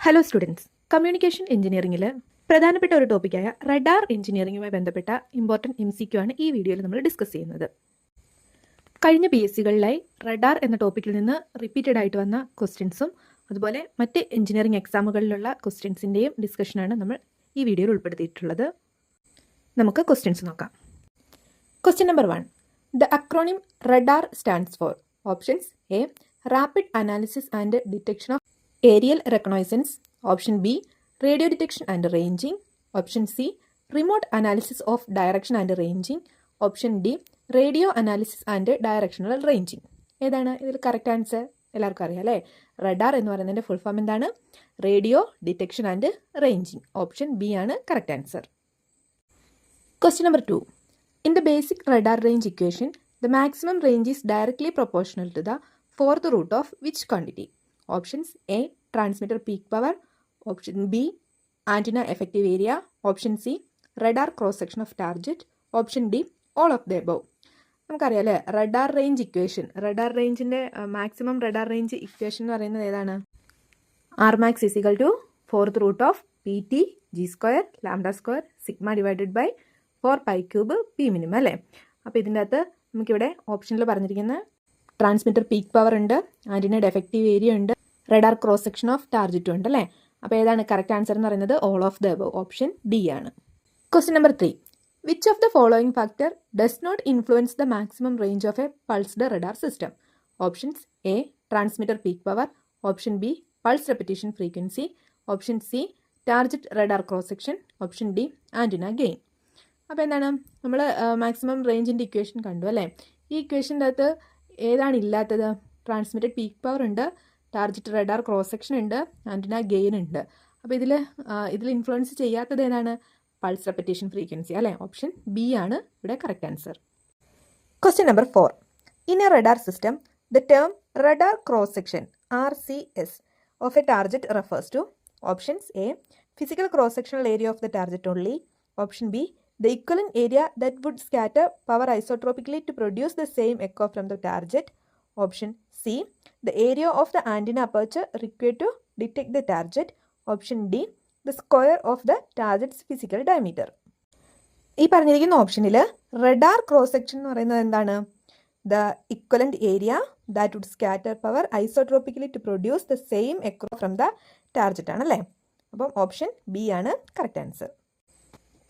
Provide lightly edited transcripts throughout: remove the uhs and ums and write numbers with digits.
Hello students, communication എഞ്ചിനീയറിംഗിൽ പ്രധാനപ്പെട്ട ഒരു ടോപ്പിക്കായ റഡാർ എഞ്ചിനീയറിംഗുമായി ബന്ധപ്പെട്ട ഇമ്പോർട്ടൻറ്റ് MCQ ആണ് ഈ വീഡിയോയിൽ നമ്മൾ ഡിസ്കസ് ചെയ്യുന്നത്. കഴിഞ്ഞ PSCകളിലായി റഡാർ എന്ന ടോപ്പിക്കിൽ നിന്ന് റിപ്പീറ്റഡ് ആയിട്ട് വന്ന ക്വസ്റ്റ്യൻസും അതുപോലെ മറ്റ് എഞ്ചിനീയറിംഗ് എക്സാമുകളിലുള്ള ക്വസ്റ്റ്യൻസിൻ്റെയും ഡിസ്കഷനാണ് നമ്മൾ ഈ വീഡിയോയിൽ ഉൾപ്പെടുത്തിയിട്ടുള്ളത്. നമുക്ക് ക്വസ്റ്റ്യൻസ് നോക്കാം. Question number 1. The acronym radar stands for options A rapid analysis and detection of aerial reconnaissance, option B radio detection and ranging, option C remote analysis of direction and ranging, option D radio analysis and directional ranging. ഏതാണ് ഇതിൽ correct answer? എല്ലാവർക്കും അറിയാം അല്ലേ? Radar എന്ന് പറയുന്നതിൻ്റെ full form എന്താണ്? Radio detection and ranging. Option B ആണ് correct answer. Question number 2. In the basic radar range equation the maximum range is directly proportional to the fourth root of which quantity? Options A transmitter peak power, option B antenna effective area, option C radar cross section of target, option D all of the above. നമുക്കറിയാം അല്ലേ, radar range equation. Radar റേഞ്ചിൻ്റെ maximum radar range equation എന്ന് പറയുന്നത് ഏതാണ്? R max is equal to fourth root of PT G square lambda square sigma divided by 4 pi cube P minimum അല്ലേ. അപ്പോൾ ഇതിൻ്റെ അകത്ത് നമുക്കിവിടെ ഓപ്ഷനിൽ പറഞ്ഞിരിക്കുന്ന ട്രാൻസ്മിറ്റർ പീക്ക് പവർ ഉണ്ട്, ആൻറ്റിനയുടെ എഫക്റ്റീവ് ഏരിയ ഉണ്ട്, റഡാർ ക്രോസ് സെക്ഷൻ ഓഫ് ടാർജറ്റും ഉണ്ട് അല്ലേ. അപ്പോൾ ഏതാണ് കറക്റ്റ് ആൻസർ എന്ന് പറയുന്നത്? All of the above. Option D ആണ്. Question number 3. Which of the following factor does not influence the maximum range of a pulsed radar system? Options A transmitter peak power, option B pulse repetition frequency, option C target radar cross section, option D antenna gain. അപ്പോൾ എന്താണ്, നമ്മൾ maximum റേഞ്ചിൻ്റെ equation കണ്ടു അല്ലേ. ഈ ഇക്വേഷൻ്റെ അകത്ത് ഏതാണ് ഇല്ലാത്തത്? Transmitted peak power ഉണ്ട്, ടാർജറ്റ് റഡാർ ക്രോസ് സെക്ഷൻ ഉണ്ട്, ആൻറ്റിന ഗെയിൻ ഉണ്ട്. അപ്പോൾ ഇതിൽ ഇൻഫ്ലുവൻസ് ചെയ്യാത്തത് ഏതാണ്? പൾസ് റെപ്പിറ്റേഷൻ ഫ്രീക്വൻസി അല്ലേ. ഓപ്ഷൻ ബി ആണ് ഇവിടെ correct answer. Question number 4. In a radar system the term radar cross section RCS of a target refers to? Options A physical cross sectional area of the target only, option B the equivalent area that would scatter power isotropically to produce the same echo from the target, option C the area of the antenna aperture required to detect the target, option D the square of the target's physical diameter. ഈ പറഞ്ഞിരിക്കുന്ന ഓപ്ഷനിൽ radar cross section എന്ന് പറയുന്നത് എന്താണ്? The equivalent area that would scatter power isotropically to produce the same echo from the target ആണല്ലേ. അപ്പം option B ആണ് correct answer.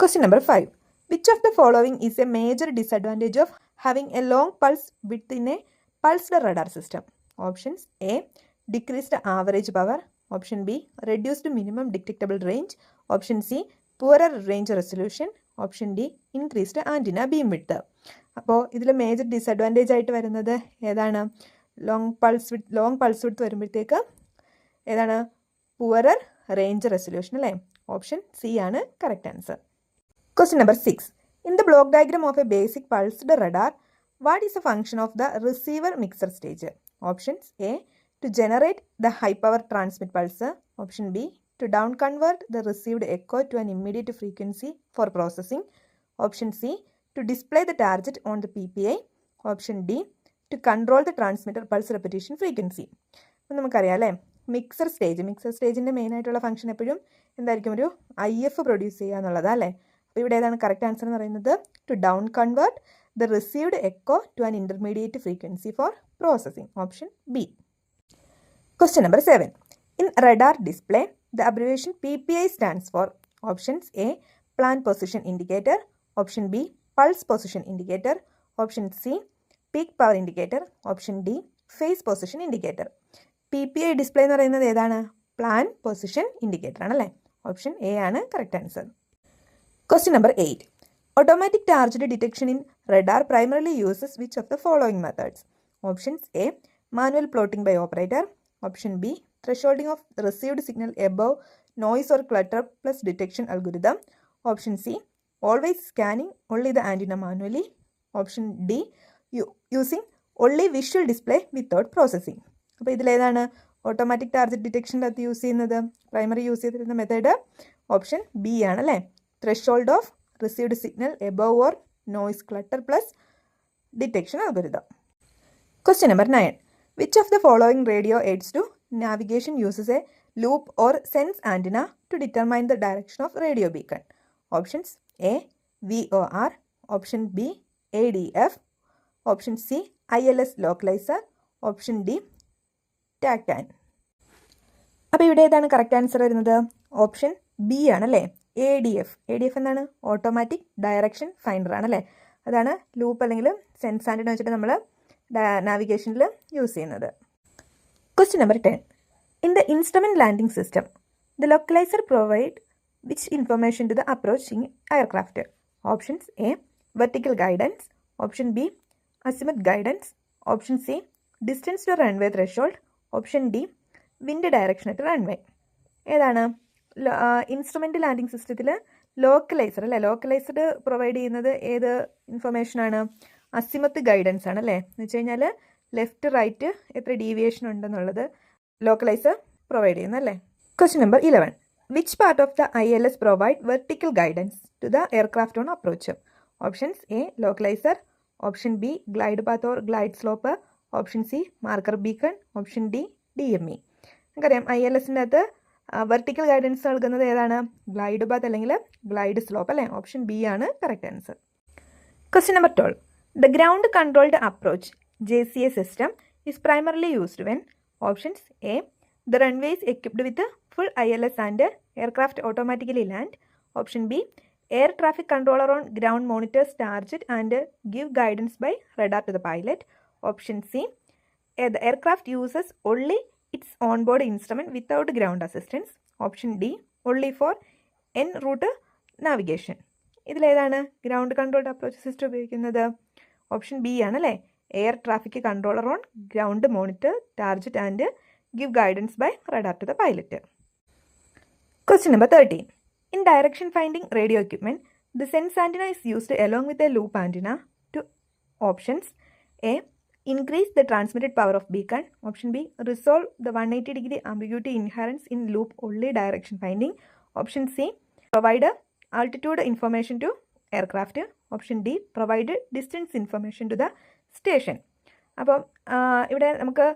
Question number 5. Which of the following is a major disadvantage of having a long pulse width in a pulsed radar system? Options A decreased average power, option B reduced minimum detectable range, option C poorer range resolution, option D increased antenna beam width. അപ്പോൾ ഇതിൽ major disadvantage ആയിട്ട് വരുന്നത് ഏതാണ്? Long pulse width വരുമ്പോഴത്തേക്ക് ഏതാണ്? Poorer range resolution അല്ലേ. Option C ആണ് correct answer. Question number 6. In the block diagram of a basic pulsed radar, what is the function of the receiver mixer stage? Options A to generate the high power transmit pulse, option B to down convert the received echo to an immediate frequency for processing, option C to display the target on the PPI, option D to control the transmitter pulse repetition frequency. അപ്പോൾ നമുക്കറിയാം അല്ലേ, mixer സ്റ്റേജിൻ്റെ main ആയിട്ടുള്ള function എപ്പോഴും എന്തായിരിക്കും? ഒരു IF produce ചെയ്യുക എന്നുള്ളതാണ് അല്ലേ. അപ്പോൾ ഇവിടെ ഏതാണ് കറക്റ്റ് ആൻസർ എന്ന് പറയുന്നത്? To down convert the received echo to an intermediate frequency for processing. Option B. Question number 7. In radar display the abbreviation PPI stands for? Options A plan position indicator, option B pulse position indicator, option C peak power indicator, option D phase position indicator. PPI display എന്ന് പറയുന്നത് ഏതാണ്? Plan position indicator ആണല്ലേ. Option A ആണ് correct answer. Question number 8. Automatic target detection in radar primarily uses which of the following methods? Options A manual plotting by operator, option B thresholding of received signal above noise or clutter plus detection algorithm, option C always scanning only the antenna manually, option D using only visual display without processing. അപ്പോൾ ഇതിലേതാണ് automatic target ഡിറ്റക്ഷൻ്റെ അകത്ത് use ചെയ്യുന്നത്? Primary use ചെയ്തിരുന്ന method option B ആണല്ലേ. threshold of received signal above or noise clutter plus detection algorithm. Question number 9. Which of the following radio aids to navigation uses a loop or sense antenna to determine the direction of radio beacon? Options A. VOR. Option B. ADF. Option C. ILS localizer. Option D. TACAN. അപ്പോൾ ഇവിടെ ഏതാണ് correct answer വരുന്നത്? Option B ആണല്ലേ, ADF. ADF എന്താണ്? Automatic direction finder ആണല്ലേ. അതാണ് loop അല്ലെങ്കിൽ sense antenna വെച്ചിട്ട് നമ്മൾ നാവിഗേഷനിൽ യൂസ് ചെയ്യുന്നത്. Question number 10. In the instrument landing system, the localizer provide which information to the approaching aircraft? Options A. Vertical guidance. Option B. Azimuth guidance. Option C. Distance to runway threshold. Option D. Wind direction at runway. ഏതാണ്? Instrument landing സിസ്റ്റത്തിൽ localiser അല്ലേ, localiser provide ചെയ്യുന്നത് ഏത് ഇൻഫർമേഷനാണ്? അസിമത്ത് guidance ആണ് അല്ലേ. എന്ന് വെച്ച് കഴിഞ്ഞാൽ ലെഫ്റ്റ് റൈറ്റ് എത്ര ഡീവിയേഷൻ ഉണ്ടെന്നുള്ളത് ലോക്കലൈസർ പ്രൊവൈഡ് ചെയ്യുന്നല്ലേ. Question number 11. Which part of the ILS provide vertical guidance to the aircraft on approach? Options A. Localiser. Option B. Glide path or glide slope. Option C. Marker beacon. Option D. DME. നമുക്കറിയാം ILSൻ്റെ അകത്ത് vertical guidance നൽകുന്നത് ഏതാണ്? Glide path അല്ലെങ്കിൽ glide slope അല്ലേ. Option B ആണ് correct answer. Question number 12. The ground controlled approach JCA system is primarily used when? Options A. The runway is equipped with full ILS and aircraft automatically land. Option B. Air traffic controller on ground monitors target and give guidance by radar to the pilot. Option C. The aircraft uses only its onboard instrument without ground assistance. Option D. Only for en route navigation. ഇതിലേതാണ് ground controlled approach system ഉപയോഗിക്കുന്നത്? Option B ആണല്ലേ, air traffic controller on ground monitor target and give guidance by radar to the pilot. Question number 13. In direction finding radio equipment, the sense antenna is used along with a loop antenna to options A. Increase the transmitted power of beacon. Option B. Resolve the 180-degree ambiguity inherent in loop only direction finding. Option C. Provide altitude information to aircraft. Option D. Provide distance information to the station. അപ്പം ഇവിടെ നമുക്ക്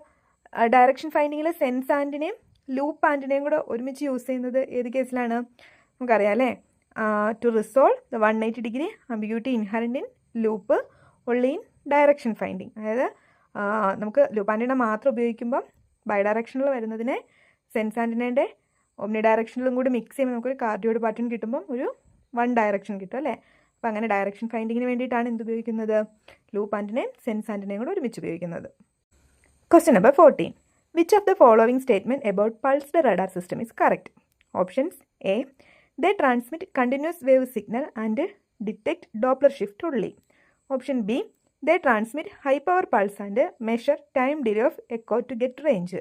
direction ഫൈൻഡിങ്ങിൽ sense ആൻറ്റിനെയും loop ആൻറ്റിനെയും കൂടെ ഒരുമിച്ച് use ചെയ്യുന്നത് ഏത് കേസിലാണ്? നമുക്കറിയാം അല്ലേ, to resolve the 180-degree ambiguity inherent in loop only in direction finding. അതായത് നമുക്ക് ലൂപ്പ് ആൻറ്റിന മാത്രം ഉപയോഗിക്കുമ്പം ബൈ ഡയറക്ഷനിൽ വരുന്നതിനെ സെൻസ് ആൻറ്റിനേൻ്റെ ഒമ്നി ഡയറക്ഷനിലും കൂടി മിക്സ് ചെയ്യുമ്പോൾ നമുക്കൊരു കാർഡിയോഡ് പാറ്റേൺ കിട്ടുമ്പം ഒരു 1 ഡയറക്ഷൻ കിട്ടും അല്ലേ. അപ്പോൾ അങ്ങനെ ഡയറക്ഷൻ ഫൈൻഡിങ്ങിന് വേണ്ടിയിട്ടാണ് എന്ത് ഉപയോഗിക്കുന്നത്? ലൂപ്പ് ആൻറ്റിനെയും സെൻസ് ആൻറ്റിനെയും കൂടെ ഒരുമിച്ച് ഉപയോഗിക്കുന്നത്. Question number 14. Which of the following statement about pulsed radar system is correct? Options A. They transmit continuous wave signal and detect Doppler shift only. Option B. They transmit high power pulse and measure time delay of echo to get range.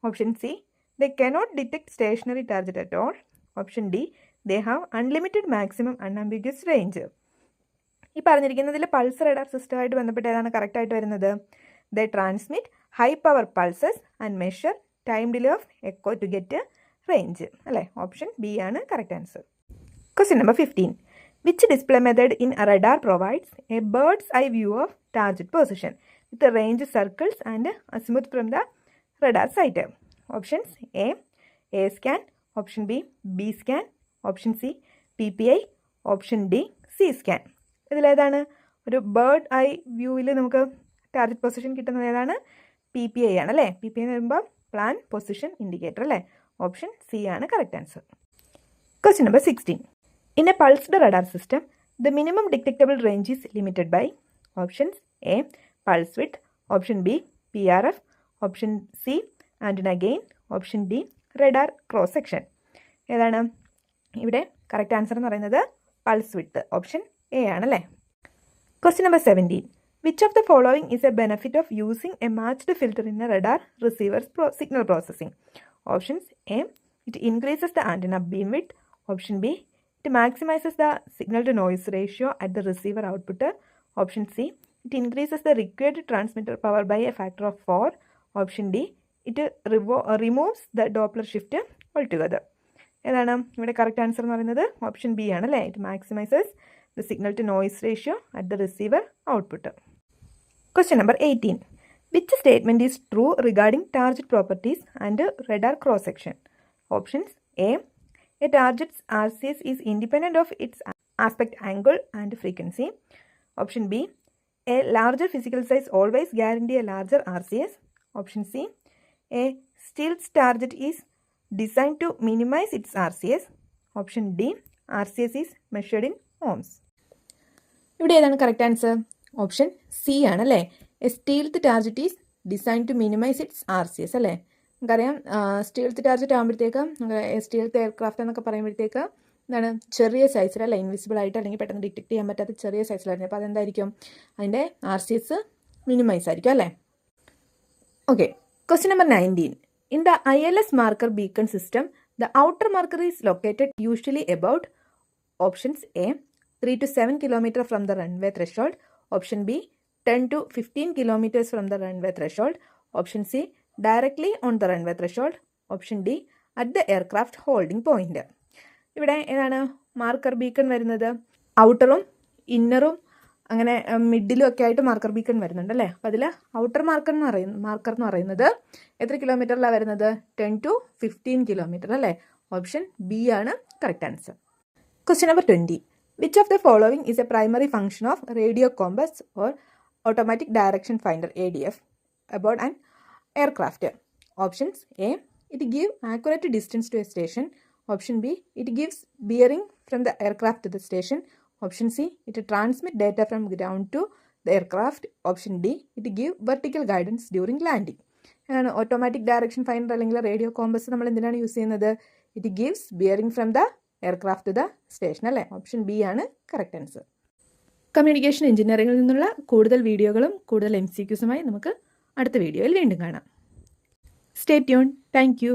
Option C. They cannot detect stationary target at all. Option D. They have unlimited maximum unambiguous range. ഈ പറഞ്ഞിരിക്കുന്നതിൽ pulse radar സിസ്റ്റമായിട്ട് ബന്ധപ്പെട്ട് ഏതാണ് കറക്റ്റായിട്ട് വരുന്നത്? They transmit high power pulses and measure time delay of echo to get range അല്ലേ. Option B ആണ് correct answer. Question number 15. Which display method in a radar provides a bird's eye view of target position with the range circles and azimuth from the radar site? Options A. A scan. Option B. B scan. Option C. PPI. Option D. C scan. ഇതിലേതാണ് ഒരു bird I വ്യൂവിൽ നമുക്ക് target position കിട്ടുന്നത് ഏതാണ്? PPI ആണ് അല്ലേ. PPI എന്ന് പറയുമ്പോൾ പ്ലാൻ പൊസിഷൻ ഇൻഡിക്കേറ്റർ അല്ലേ. ഓപ്ഷൻ സി ആണ് correct answer. Question number 16. In a pulsed radar system, the minimum detectable range is limited by options A. Pulse width. Option B. PRF. Option C. Antenna gain. Option D. Radar cross section. ഏതാണ് ഇവിടെ correct answer എന്ന് പറയുന്നത്? Pulse width. Option A ആണല്ലേ. Question number 17. Which of the following is a benefit of using a matched filter in a radar receiver's signal processing? Options A. It increases the antenna beam width. Option B. It maximizes the signal to noise ratio at the receiver output. Option C. It increases the required transmitter power by a factor of 4. Option D. It removes the Doppler shift altogether. ഏതാണ് ഇവിടെ correct answer എന്ന് പറയുന്നത്? Option B ആണല്ലേ. It maximises the signal to noise ratio at the receiver output. Question number 18. Which statement is true regarding target properties and radar cross section? Options A. A target's RCS is independent of its aspect angle and frequency. Option B. A larger physical size always guarantee a larger RCS. Option C. A stealth target is designed to minimize its RCS. Option D. RCS is measured in ohms. ഇവിടെ ഏതാണ് correct answer? Option C ആണ് അല്ലേ. A stealth target is design to minimise its RCS അല്ലേ. നമുക്കറിയാം stealth target ആകുമ്പോഴത്തേക്ക് stealth aircraft എന്നൊക്കെ പറയുമ്പോഴത്തേക്ക് എന്താണ് ചെറിയ സൈസിലല്ല, ഇൻവിസിബിൾ ആയിട്ട് അല്ലെങ്കിൽ പെട്ടെന്ന് ഡിറ്റക്ട് ചെയ്യാൻ പറ്റാത്ത ചെറിയ സൈസിലായിരുന്നു. അപ്പോൾ അതെന്തായിരിക്കും, അതിൻ്റെ RCS മിനിമൈസ് ആയിരിക്കും അല്ലേ. Okay, question number 19. In the ILS marker beacon system, the outer marker is located usually about options A. 3 to 7 km from the runway threshold. Option B. 10 to 15 km from the runway threshold. Option C. Directly on the runway threshold. Option D. At the aircraft holding point. ഇവിടെ ഏതാണ് marker beacon വരുന്നത്? ഔട്ടറും ഇന്നറും അങ്ങനെ മിഡിലും ഒക്കെ ആയിട്ട് marker beacon വരുന്നുണ്ട് അല്ലേ. അപ്പോൾ അതിൽ ഔട്ടർ മാർക്കർ എന്ന് പറയുന്നത് എത്ര കിലോമീറ്ററിലാണ് വരുന്നത്? 10 to 15 കിലോമീറ്റർ അല്ലേ. ഓപ്ഷൻ ബി ആണ് correct answer. Question number 20. Which of the following is a primary function of radio compass or automatic direction finder ADF aboard an aircraft? Options A. It gives accurate distance to a station. Option B. It gives bearing from the aircraft to the station. Option C. It transmits data from ground to the aircraft. Option D. It gives vertical guidance during landing. ആണ് automatic direction finder അല്ലെങ്കിൽ radio compass നമ്മൾ എന്തിനാണ് use ചെയ്യുന്നത്? It gives bearing from the aircraft to the station അല്ലേ. Option B ആണ് correct answer. Communication എഞ്ചിനീയറിംഗിൽ നിന്നുള്ള കൂടുതൽ വീഡിയോകളും കൂടുതൽ MCQസുമായി നമുക്ക് അടുത്ത വീഡിയോയിൽ വീണ്ടും കാണാം. Stay tune. Thank you.